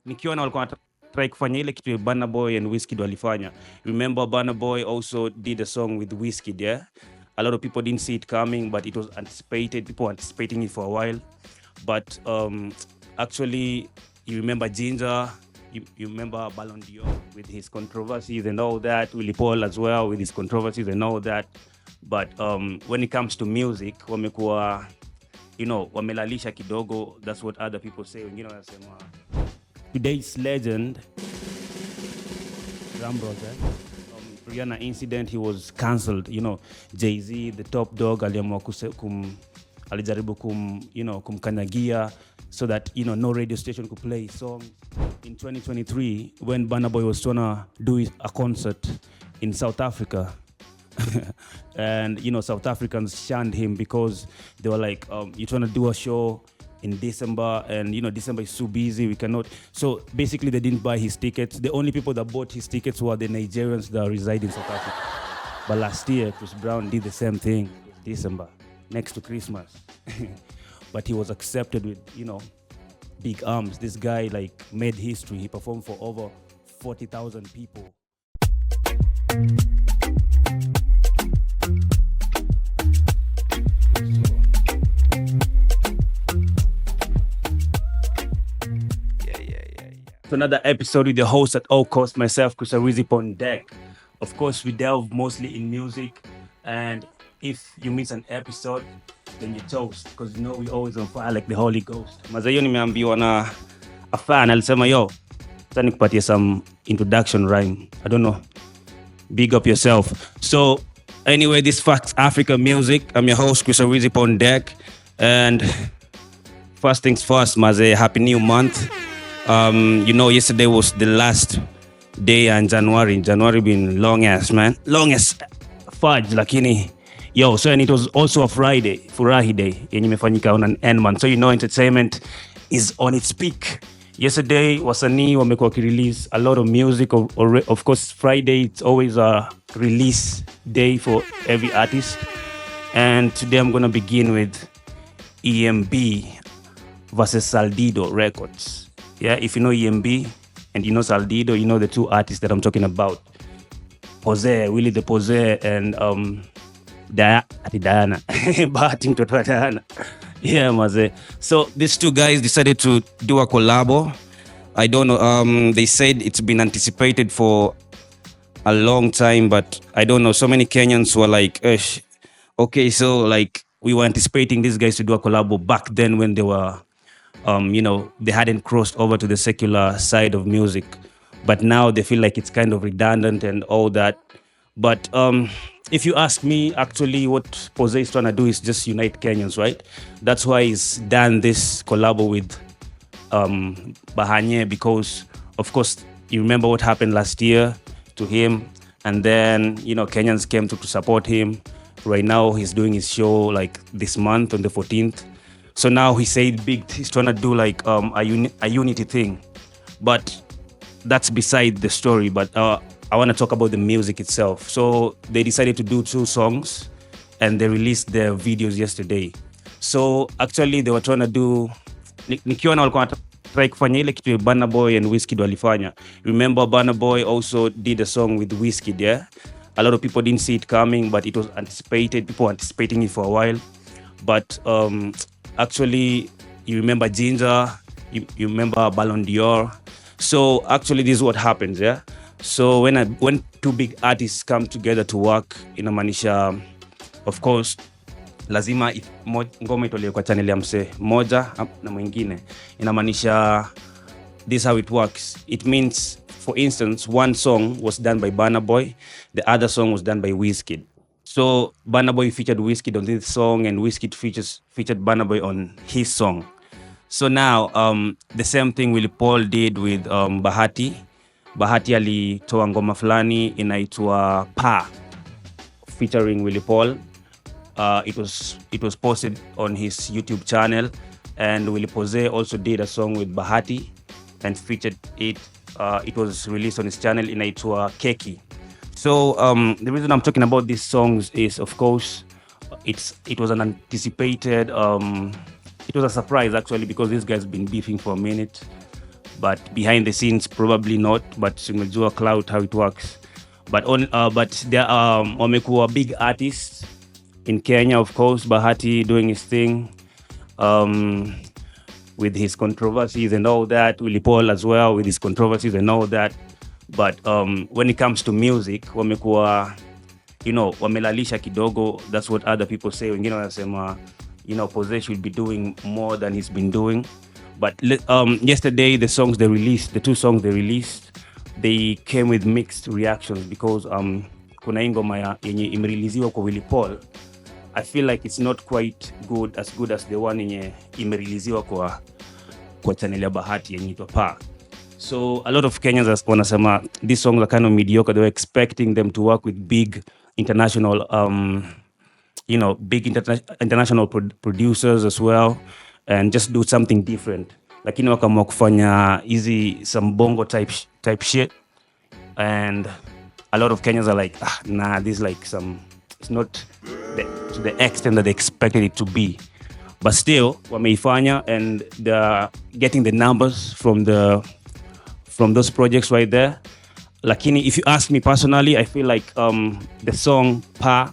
nikiona walikuwa try kufanya ile kitu Burna Boy and Wizkid walifanya. Remember Burna Boy also did a song with Wizkid, yeah? A lot of people didn't see it coming, but it was anticipated. People were anticipating it for a while. But actually, you remember Ginger, you remember Ballon d'Or with his controversies and all that, Willy Paul as well with his controversies and all that. But when it comes to music, wamekuwa, wamelalisha kidogo. That's what other people say. Wengine wanasema today's legend, Rihanna incident, he was cancelled. Jay-Z, the top dog, aliamua alijaribu kumkanyagia so that no radio station could play songs. In 2023, when Burna Boy was trying to do a concert in South Africa, and South Africans shunned him because they were like, you're trying to do a show in December, and December is so busy, we cannot. So basically they didn't buy his tickets. The only people that bought his tickets were the Nigerians that reside in South Africa. But last year Chris Brown did the same thing, December, next to Christmas. But he was accepted with big arms. This guy made history. He performed for over 40,000 people. Another episode with the host at all costs, myself, Chris Willy Paul on deck. Of course, we delve mostly in music, and if you miss an episode, then you toast, because we always on fire like the Holy Ghost. Mazayo nimeambiwa na a fan, alisema tani kupatia some introduction rhyme. I don't know. Big up yourself. So anyway, this Facts Africa Music. I'm your host, Chris Willy Paul on deck, and first things first, Maze, happy new month. Yesterday was the last day in January. January been long as fudge, lakini so, and it was also a Friday, Furahi Day, yenye imefanyika on an end month. So entertainment is on its peak. Yesterday wasanii wamekuwa release a lot of music. Of course, Friday it's always a release day for every artist. And today I'm gonna begin with EMB versus Saldido Records. Yeah, if you know EMB and you know Saldido, you know the two artists that I'm talking about. Pose, Willy the Pose, and Diana. Bahati mtoto wa Diana. Yeah, maze. So these two guys decided to do a collab. I don't know, they said it's been anticipated for a long time, but I don't know, so many Kenyans were like, okay, so we were anticipating these guys to do a collab back then when they were they hadn't crossed over to the secular side of music, but now they feel like it's kind of redundant and all that. But if you ask me, actually what Pose is trying to do is just unite Kenyans, right? That's why he's done this collab with Bahati, because of course you remember what happened last year to him, and then Kenyans came to support him. Right now he's doing his show this month on the 14th. So now he said he's trying to do a unity thing, but that's beside the story. But I want to talk about the music itself. So they decided to do 2 songs, and they released their videos yesterday. So actually they were trying to do, nikiona walikuwa try kufanya ile kitu Burna Boy and Wizkid walifanya. Remember Burna Boy also did a song with Wizkid, yeah? A lot of people didn't see it coming, but it was anticipated. People were anticipating it for a while. But actually, you remember Ginger, you remember Ballon d'Or. So actually, this is what happens, yeah. So when 2 big artists come together to work, inamaanisha, of course, lazima ngoma itolewe kwa channel ya mse moja na mwingine. Inamaanisha, this is how it works. It means, for instance, one song was done by Burna Boy, the other song was done by Wizkid. So Burna Boy featured Wizkid on this song, and Wizkid featured Burna Boy on his song. So now the same thing Willy Paul did with Bahati. Bahati alitoa ngoma fulani inaitwa Pa featuring Willy Paul. It was posted on his YouTube channel, and Willy Pose also did a song with Bahati and featured it. It was released on his channel inaitwa Keki. So the reason I'm talking about these songs is, of course, it was an anticipated, it was a surprise actually, because this guy's been beefing for a minute. but behind the scenes probably not, but simejua cloud how it works. But there are wamekuwa big artists in Kenya, of course. Bahati doing his thing um, with his controversies and all that. Willy Paul as well with his controversies and all that. But when it comes to music, wamekuwa, wamelalisha kidogo. That's what other people say. Wengine wanasema, Pose should be doing more than he's been doing. But yesterday, the two songs they released, they came with mixed reactions because kuna hii ngoma yenye imereleasiwa kwa Willy Paul. I feel like it's not quite good as the one yenye imereleasiwa kwa channel ya Bahati yenye itwa Pa. So a lot of Kenyans wanasema these songs are kind of mediocre. They were expecting them to work with big international international producers as well and just do something different. Lakini wakaamua kufanya easy some bongo type shit, and a lot of Kenyans are like, nah, this like it's not to the extent that they expected it to be. But still, wameifanya, and they're getting the numbers from those projects right there. Lakini if you ask me personally, I feel like the song Pa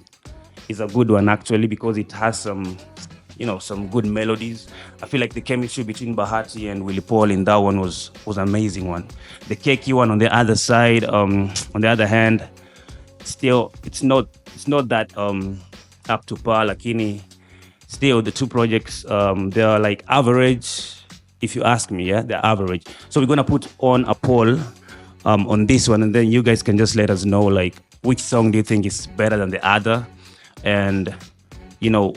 is a good one actually because it has some good melodies. I feel like the chemistry between Bahati and Willy Paul in that one was amazing one. The Keki one on the other side, on the other hand, still it's not that up to par. Lakini still the two projects they are like average. If you ask me, yeah, they're average. So we're gonna put on a poll on this one, and then you guys can just let us know like which song do you think is better than the other, and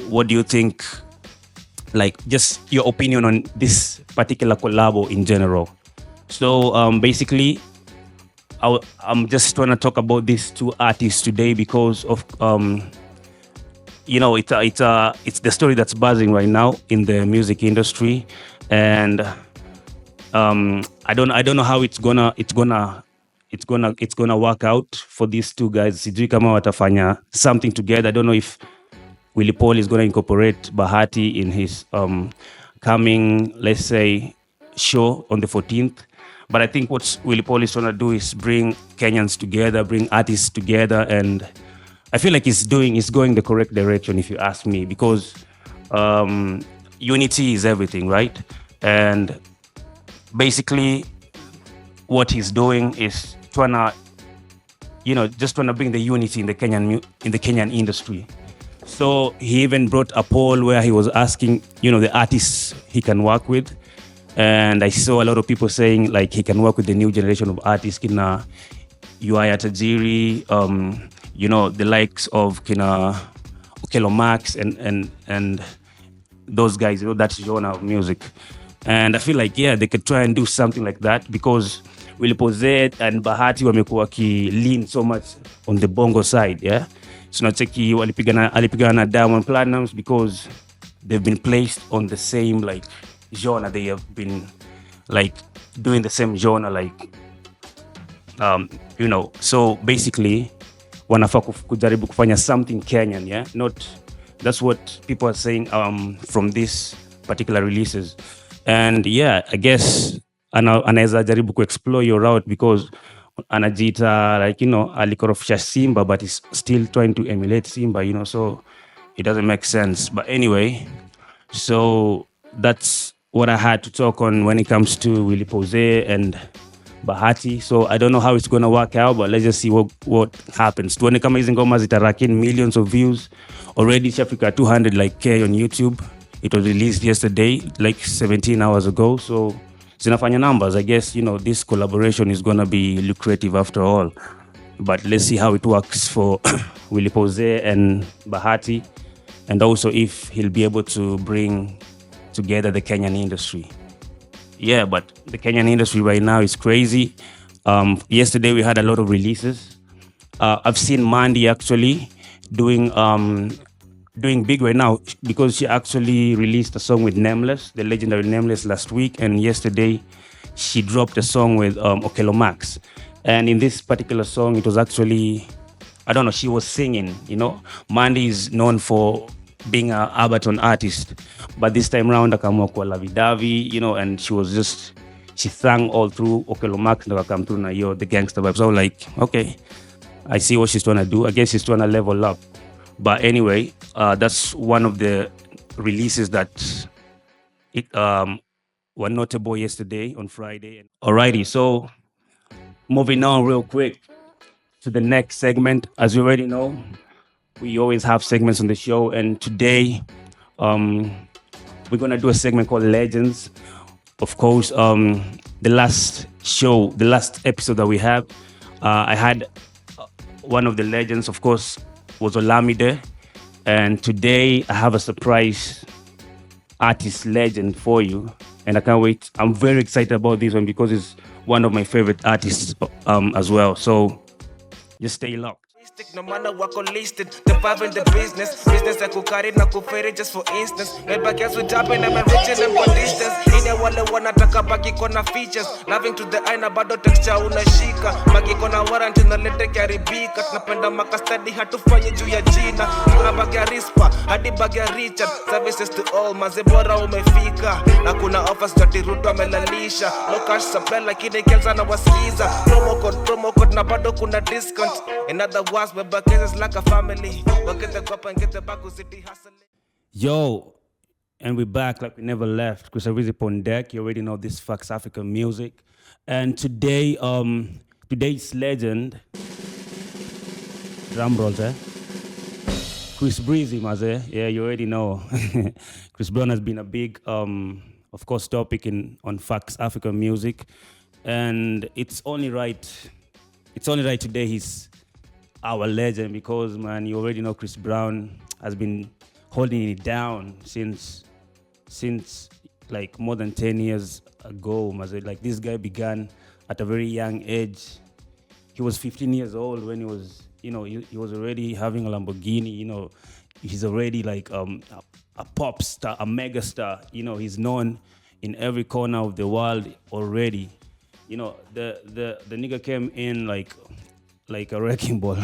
what do you think, like just your opinion on this particular collabo in general. So basically, I'm just trying to talk about these two artists today because of it's the story that's buzzing right now in the music industry, and I don't know how it's gonna work out for these two guys. Sijui kama watafanya something together. I don't know if Willy Paul is gonna incorporate Bahati in his coming, let's say, show on the 14th. But I think what Willy Paul is trying to do is bring Kenyans together, bring artists together, and I feel like he's going the correct direction if you ask me, because unity is everything, right? And basically what he's doing is just trying to bring the unity in the Kenyan industry. So he even brought a poll where he was asking, the artists he can work with. And I saw a lot of people saying like he can work with the new generation of artists, kina Ui Tajiri, the likes of kina Okelo Max and those guys, that genre of music. And I feel like, yeah, they could try and do something like that because Willy Pose and Bahati wamekuwa lean so much on the bongo side, yeah. So nacheki alipigana na Diamond Platnumz because they've been placed on the same like genre. They have been like doing the same genre, like so basically wanafaa kujaribu kufanya something Kenyan, yeah. That's what people are saying from this particular releases. And yeah, I guess anaweza jaribu explore your route because anajiita like alikorofisha Simba, but he's still trying to emulate Simba, so it doesn't make sense. But anyway, so that's what I had to talk on when it comes to Willy Pose and Bahati. So I don't know how it's gonna work out, but let's just see what happens. Tuone kama hizi ngoma zitarack in millions of views. Already Africa 200 like K on YouTube. It was released yesterday, like 17 hours ago. So zinafanya numbers. I guess, this collaboration is gonna be lucrative after all. But let's see how it works for Willy Pose and Bahati, and also if he'll be able to bring together the Kenyan industry. Yeah, but the Kenyan industry right now is crazy. Yesterday we had a lot of releases. I've seen Mandy actually doing big right now because she actually released a song with Nameless, the legendary Nameless, last week, and yesterday she dropped a song with Okelo Max. And in this particular song, it was actually, I don't know, she was singing, Mandy is known for being an Abaton artist, but this time around akaamua kuwa lavidavi, and she was just she sang all through Okelo Max ndo come through na yo the gangster vibe. So like, okay, I see what she's trying to do. I guess she's trying to level up. But anyway, that's one of the releases that it were notable yesterday on Friday. Alrighty, so moving on real quick to the next segment. As you already know, we always have segments on the show, and today um, we're gonna do a segment called Legends. Of course, the last show, the last episode that we have, I had one of the legends, of course, was Olamide, and today I have a surprise artist legend for you, and I can't wait. I'm very excited about this one because it's one of my favorite artists as well. So just stay locked. No matter wako listed, the five in the business ya kukari na kuferi just for instance. Maybe guess we tapping and rich and for distance. Ine wale wanataka baki kona features, loving to the eye na bado texture unashika. Baki kona warrant na lete karibika. Tunapenda makastadi hatufanye juu ya jina. Tuna bagi ya rispa, hadi bagi ya Richard. Services to all, mazebora umefika. Na kuna offers jati ruto amelalisha. No cash supply lakini kelza na wasikiza. Promo code na bado kuna discount. In other words, my bucket is like a family. We'll get the cup and get the back with city hustling. Yo, and we're back like we never left. Chris Willy Paul on deck. You already know this Fox African music. And today, today's legend, drum rolls, Chris Breezy, maze. Yeah, you already know. Chris Brown has been a big, of course, topic on Fox African music. And it's only right today he's our legend because, man, you already know Chris Brown has been holding it down since like more than 10 years ago. Like this guy began at a very young age. He was 15 years old when he was, he was already having a Lamborghini. He's already like a pop star, a mega star. He's known in every corner of the world already. The nigga came in like a wrecking ball.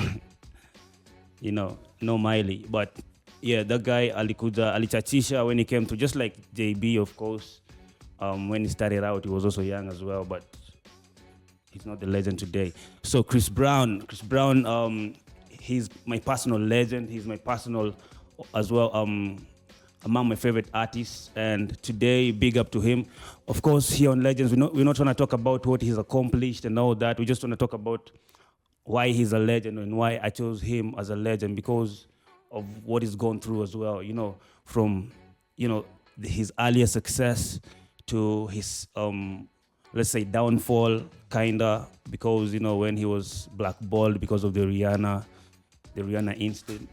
No Miley. But yeah, that guy alikuja alichachisha when he came to, just like JB, of course. When he started out, he was also young as well, but he's not the legend today. So Chris Brown, he's my personal legend. He's my personal as well, among my favorite artists. And today, big up to him. Of course, here on Legends, we're not trying to talk about what he's accomplished and all that. We just want to talk about why he's a legend and why I chose him as a legend, because of what he's gone through as well. From his earlier success to his let's say downfall, kinda, because when he was blackballed because of the Rihanna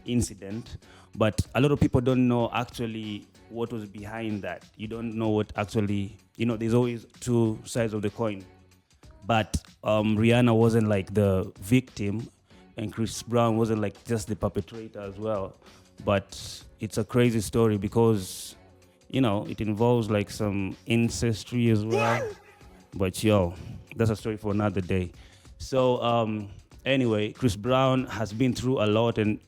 incident. But a lot of people don't know actually what was behind that. You don't know what actually, there's always two sides of the coin. But Rihanna wasn't like the victim, and Chris Brown wasn't like just the perpetrator as well. But it's a crazy story because, it involves like some ancestry as well. But that's a story for another day. So anyway, Chris Brown has been through a lot, and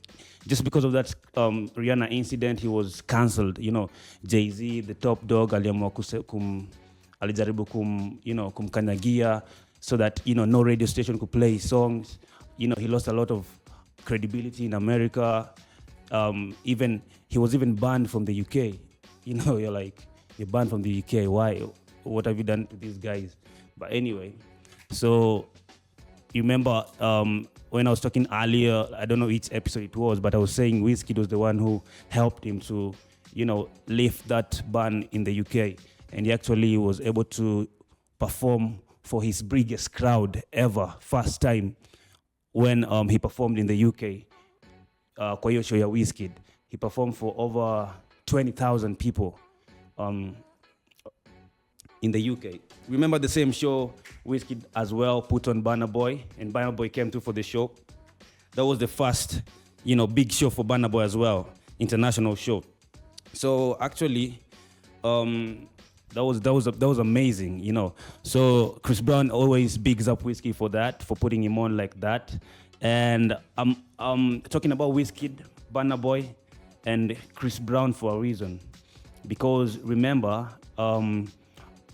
just because of that Rihanna incident, he was cancelled. Jay-Z, the top dog, alijaribu kumkanyagia so that no radio station could play his songs. He lost a lot of credibility in America. Even he was even banned from the UK. You're like, you're banned from the UK. Why? What have you done to these guys? But anyway, so you remember when I was talking earlier, I don't know which episode it was, but I was saying Wizkid was the one who helped him to, lift that ban in the UK. And he actually was able to perform for his biggest crowd ever, first time, when he performed in the UK. Kwa hiyo show ya Wizkid, he performed for over 20,000 people in the UK. Remember the same show Wizkid as well put on Burna Boy, and Burna Boy came through for the show. That was the first, big show for Burna Boy as well, international show. So actually, that was amazing, So Chris Brown always bigs up Wizkid for that, for putting him on like that. And I'm talking about Wizkid, Burna Boy, and Chris Brown for a reason, because remember,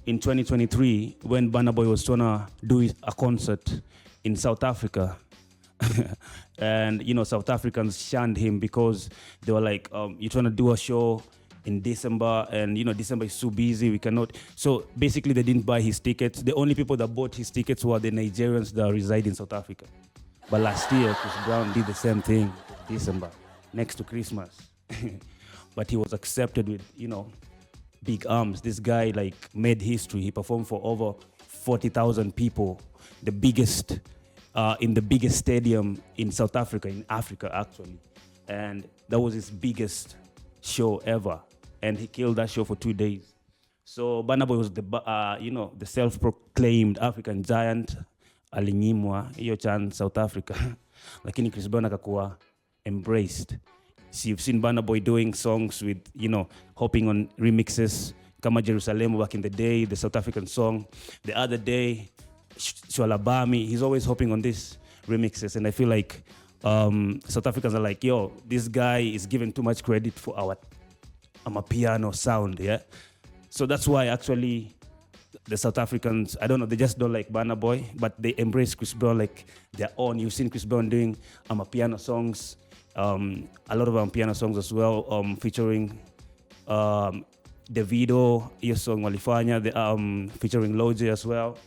in 2023 when Burna Boy was trying to do a concert in South Africa. And South Africans shunned him because they were like, you're trying to do a show in December, and December is so busy, we cannot. So basically they didn't buy his tickets. The only people that bought his tickets were the Nigerians that reside in South Africa. But last year Chris Brown did the same thing, December, next to Christmas. But he was accepted with big arms. This guy like made history. He performed for over 40,000 people, the biggest in the biggest stadium in South Africa, in Africa actually, and that was his biggest show ever, and he killed that show for 2 days. So Burna Boy was the self-proclaimed African giant, alinyimwa hiyo chan South Africa, lakini Chris Brown akakuwa embraced. So you've seen Burna Boy doing songs with hopping on remixes kama Jerusalem back in the day, the South African song. The other day Shwalabami, he's always hopping on these remixes, and I feel like South Africans are like, yo, this guy is given too much credit for our piano sound, yeah. So that's why actually the South Africans, I don't know, they just don't like Burna Boy, but they embrace Chris Brown like their own. You've seen Chris Brown doing piano songs, a lot of piano songs as well, featuring Davido, your song Walifanya, featuring Loje as well.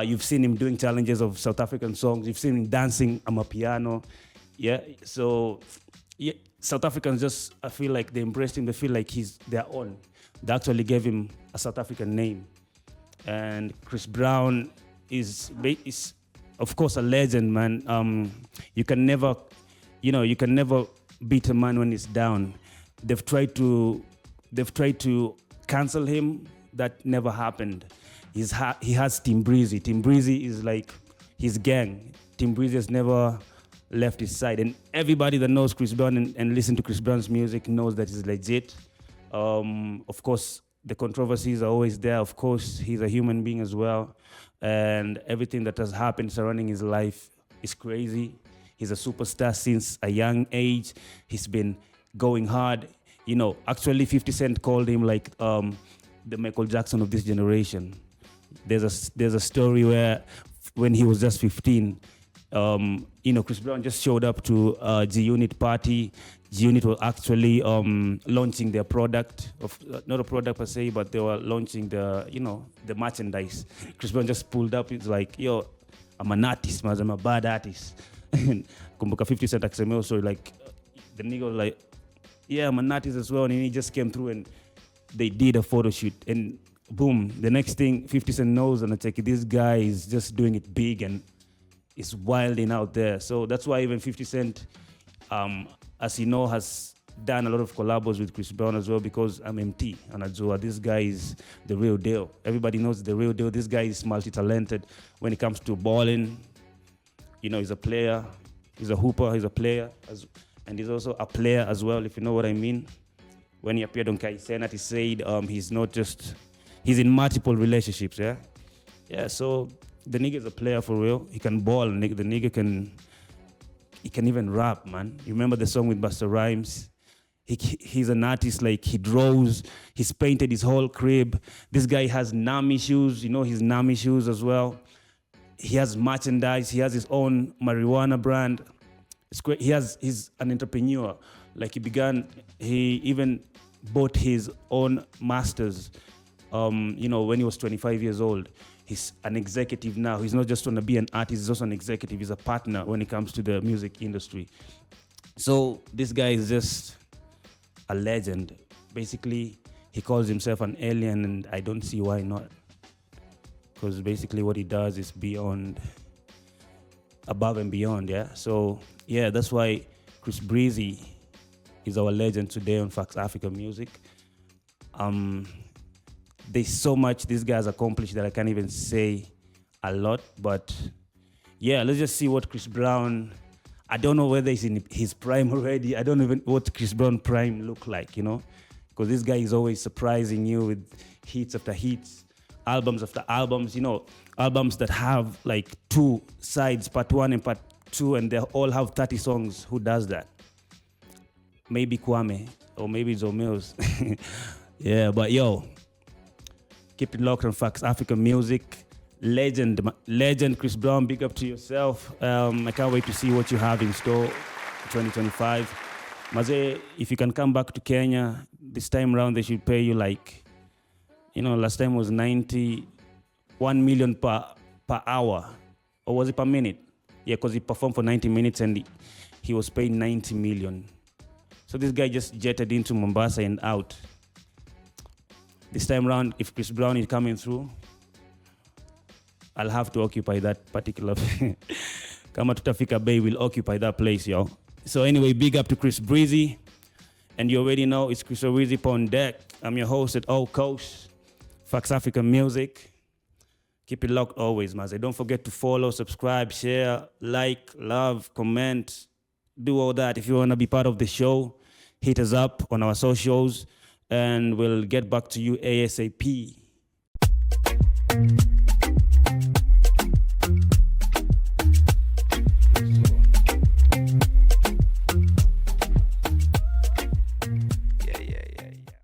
You've seen him doing challenges of South African songs. You've seen him dancing piano. Yeah, so yeah, South Africans just, I feel like they embraced him. They feel like he's their own. They actually gave him a South African name. And Chris Brown is of course a legend, man. You can never beat a man when he's down. They've tried to cancel him. That never happened. He has Team Breezy. Team Breezy is like his gang. Team Breezy has never left his side. And everybody that knows Chris Brown and listen to Chris Brown's music knows that he's legit. Of course, the controversies are always there. Of course, he's a human being as well. And everything that has happened surrounding his life is crazy. He's a superstar since a young age. He's been going hard. Actually 50 Cent called him like the Michael Jackson of this generation. There's a story where when he was just 15, Chris Brown just showed up to G-Unit party. G-Unit was actually launching their product, not a product per se, but they were launching the merchandise. Chris Brown just pulled up. It's like, yo, I'm an artist, man. I'm a bad artist. Kumbuka 50 Cent akisema, so like the nigga was like, yeah, I'm an artist as well, and he just came through and they did a photo shoot, and boom, the next thing 50 Cent knows, and it's like, this guy is just doing it big and is wilding out there. So that's why even 50 Cent, as you know, has done a lot of collabs with Chris Brown as well, because I'm MT and Ajua. This guy is the real deal. Everybody knows the real deal. This guy is multi-talented when it comes to balling. He's a player, he's a hooper, he's a player, and he's also a player as well, if you know what I mean. When he appeared on Kai Cenat, he said he's not just, he's in multiple relationships, yeah? Yeah, so the nigga is a player for real. He can ball, the nigga can even rap, man. You remember the song with Busta Rhymes? He's an artist, like he draws, he's painted his whole crib. This guy has Nami shoes, his Nami shoes as well. He has merchandise, he has his own marijuana brand. It's great. He's an entrepreneur. Like he even bought his own masters, when he was 25 years old. He's an executive now. He's not just going to be an artist, he's also an executive. He's a partner when it comes to the music industry. So this guy is just a legend. Basically, he calls himself an alien, and I don't see why not. Because basically what he does is above and beyond, yeah? So, yeah, that's why Chris Breezy is our legend today on Fax Africa Music. There's so much this guy has accomplished that I can't even say a lot, but yeah, let's just see what Chris Brown, I don't know whether he's in his prime already. I don't even know what Chris Brown prime look like, because this guy is always surprising you with hits after hits, albums after albums, albums that have like two sides, part one and part two, and they all have 30 songs. Who does that? Maybe Kwame, or maybe Zomels. Yeah, but yo, Keep it locked on Fox Africa Music. Legend Chris Brown, big up to yourself. I can't wait to see what you have in store for 2025. Maze, if you can come back to Kenya, this time around they should pay you like, last time was 91 million per hour. Or was it per minute? Yeah, because he performed for 90 minutes and he was paid 90 million. So this guy just jetted into Mombasa and out. This time around, if Chris Brown is coming through, I'll have to occupy that particular Kama Tutafika Bay will occupy that place, yo. So anyway, big up to Chris Breezy. And you already know it's Chris Breezy on deck. I'm your host at All Coast, Fox Africa Music. Keep it locked always, Maze. Don't forget to follow, subscribe, share, like, love, comment, do all that. If you want to be part of the show, hit us up on our socials and we'll get back to you ASAP.